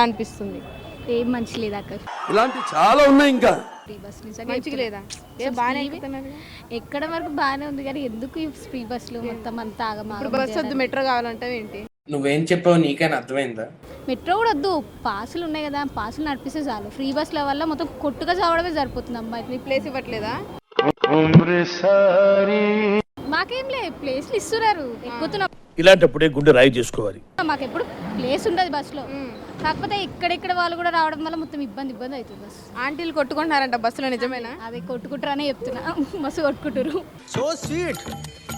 అనిపిస్తుంది. ఏం మంచి లేదు అక్కడ. ఇలాంటి చాలా ఉన్నాయి ఇంకా. ఫ్రీ బస్ నిజంగా మంచిగా లేదా? బాగానే ఎక్కుతున్నారు. ఎక్కడ వరకు బాగానే ఉంది కానీ ఎందుకు ఈ ఫ్రీ బస్సులు మొత్తం అంతా ఆగమా. ఇప్పుడు బస్సు వద్దు మెట్రో కావాలంటే ఏంటి? నువ్వేం చెప్పావు నీకైనా అర్థమైందా? మెట్రో కూడా వద్దు, పాసులు ఉన్నాయి కదా, పాసులు నడిపిస్తే చాలు. ఫ్రీ బస్సుల వల్ల మొత్తం కొట్టుగా చావడమే సరిపోతుంది. అమ్మాయి ప్లేస్ ఇవ్వట్లేదా? మాకేం లే, ప్లేస్లు ఇస్తున్నారు, ఎక్కుతున్నాం. ఇలాంటప్పుడే గుండె రాయి చేసుకోవాలి. మాకు ఎప్పుడు ప్లేస్ ఉండదు బస్సులో. కాకపోతే ఇక్కడెక్కడ వాళ్ళు కూడా రావడం వల్ల మొత్తం ఇబ్బంది అవుతుంది బస్సు. ఆంటీలు కొట్టుకుంటున్నారంట బస్సులో, నిజమేనా? అదే కొట్టుకుంటారనే చెప్తున్నా. మస్తు కొట్టుకుంటారు. So sweet.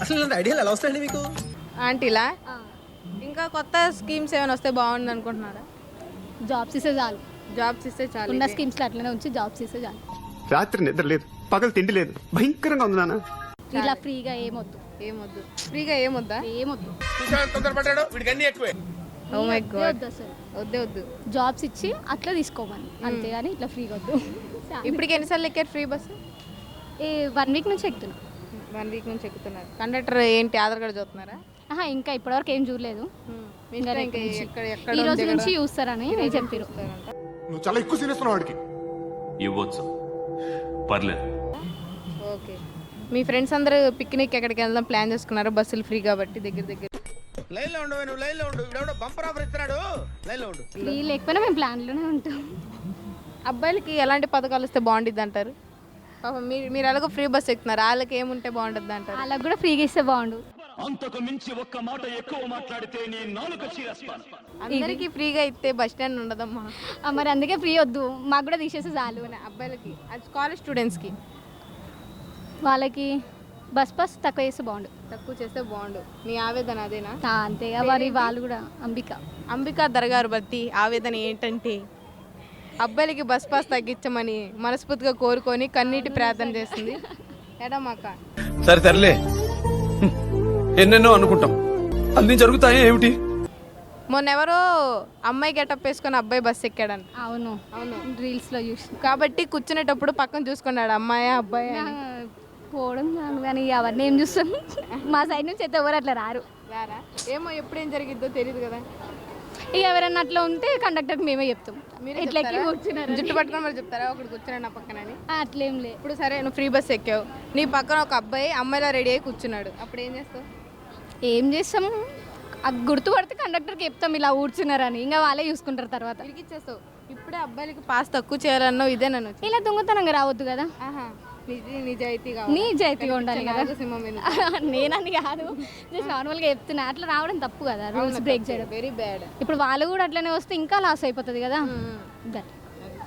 అసలు ఐడియాలు ఎలా వస్తాయండి మీకు? ఆంటీలా? ఇంకా కొత్త స్కీమ్స్ ఏమైనా వస్తే బాగుంది అనుకుంటున్నారా? జాబ్స్ ఇస్తే చాలు. జాబ్స్ ఇస్తే చాలు. ఉన్న స్కీమ్స్ అట్లనే ఉంచి జాబ్స్ ఇస్తే చాలు. రాత్రి నిద్ర లేదు, పగలు తిండి లేదు, భయంకరంగా ఉంది నాన్న. ఇలా ఫ్రీగా ఏమొద్దు. ఏమొద్దు, ఫ్రీగా ఏమొద్దా? ఏమొద్దు. ఓ మై గాడ్, వద్దు అసలు. వద్దు. జాబ్స్ ఇచ్చి అట్లా తీసుకోమని, అంతేగాని ఇట్లా ఫ్రీగా వద్దు. ఇప్పటికి ఎన్నిసార్లు ఎక్కారు ఫ్రీ బస్సు? 1 వీక్ నుంచి ఎక్కుతున్నా. 1 వీక్ నుంచి ఎక్కుతున్నారు. కండక్టర్ ఏంటి ఆధార్ కార్డు చూస్తున్నారా? ఇంకా ఇప్పటివరకు ఏం చూడలేదు. ఈ ఈ రోజు నుంచి చూస్తారని చెప్పారు. నువ్వు చాలా ఎక్కువ సీరియస్ వాడికి. ఇవ్వచ్చు, పర్లేదు. ఓకే. మీ ఫ్రెండ్స్ అందరూ పిక్నిక్ ఎక్కడికి వెళ్దాం ప్లాన్ చేసుకున్నారు, బస్సులు ఫ్రీ కాబట్టి దగ్గర లైన్ లో ఉండు, నువ్వు లైన్ లో ఉండు. ఇవిడెవడో బంపర్ ఆఫర్ ఇస్తున్నాడు, లైన్ లో ఉండు. ఫ్రీ లేకపోయినా మేము ప్లాన్లోనే ఉంటాం. అబ్బాయిలకి ఎలాంటి పథకాలు వస్తే బాగుంటుంది అంటారు? పాపం మీరు ఎలాగో ఫ్రీ బస్ ఎక్కుతున్నారు, వాళ్ళకి ఏముంటే బాగుంటుంది అంటారు? వాళ్ళకి కూడా ఫ్రీగా ఇస్తే బాగుండు. అంతకు మించి ఒక్క మాట ఎక్కువ మాట్లాడితే నీ నాలుక చీరేస్తాను. అందరికి ఫ్రీగా ఇస్తే బస్ స్టాండ్ ఉండదమ్మా. మరి అందుకే ఫ్రీ వద్దు, మాకు కూడా తీసేస్తే చాలు. అబ్బాయిలకి, అది కాలేజ్ స్టూడెంట్స్కి, వాళ్ళకి బస్ తక్కువ చేస్తే బాగుండు. తక్కువ చేస్తే బాగుండు. నీ ఆవేదన అదేనా? అంతేగా, మరి వాళ్ళు కూడా అంబికా దర్గారు బట్టి ఆవేదన ఏంటంటే అబ్బాయిలకి బస్ పాస్ తగ్గించమని మనస్ఫూర్తిగా కోరుకొని కన్నీటి ప్రార్థన చేస్తుంది. ఎడమాక సరే తరలే, ఎన్నెన్నో అనుకుంటాం, అన్ని జరుగుతాయి ఏమిటి? మొన్న ఎవరో అమ్మాయి గెటప్ వేసుకొని అబ్బాయి బస్ ఎక్కాడంట. అవును, రీల్స్ లో చూసి. కాబట్టి కూర్చునేటప్పుడు పక్కన చూసుకున్నాడు అమ్మాయి అబ్బాయి పోవడం చాలు, కానీ అవన్నీ ఏం చూస్తాం. మా సైడ్ నుంచి అయితే ఎవరు అట్లా రారు. ఏమో ఎప్పుడు ఏం జరిగిద్దో తెలియదు కదా. ఇక ఎవరైనా అట్లా ఉంటే కండక్టర్కి మేమే చెప్తాం. మీరు ఇట్లా ఎక్కి కూర్చున్నారు, జుట్టు పట్టుకొని మరి చెప్తారా ఒకటి కూర్చున్నాడు నా పక్కనని? అట్లేం లేదు. ఇప్పుడు సరే నువ్వు ఫ్రీ బస్ ఎక్కావు, నీ పక్కన ఒక అబ్బాయి అమ్మాయిలా రెడీ అయ్యి కూర్చున్నాడు, అప్పుడు ఏం చేస్తావు? ఏం చేస్తాం, గుర్తుపడితే కండక్టర్కి చెప్తాం ఇలా కూర్చున్నారని, ఇంకా వాళ్ళే చూసుకుంటారు తర్వాత. ఇరికిచ్చేస్తావు. ఇప్పుడే అబ్బాయిలకి పాస్ తక్కువ చేయాలన్నావు, ఇదే నన్ను ఇలా దొంగతనంగా రావద్దు కదా. నిజాయితీగా ఉండాలి కదా. నేనని కాదు, జస్ట్ నార్మల్గా చెప్తున్నా. అట్లా రావడం తప్పు కదా, రూల్స్ బ్రేక్ చేయడం. Very bad. ఇప్పుడు వాళ్ళు కూడా అట్లనే వస్తే ఇంకా లాస్ అయిపోతుంది కదా.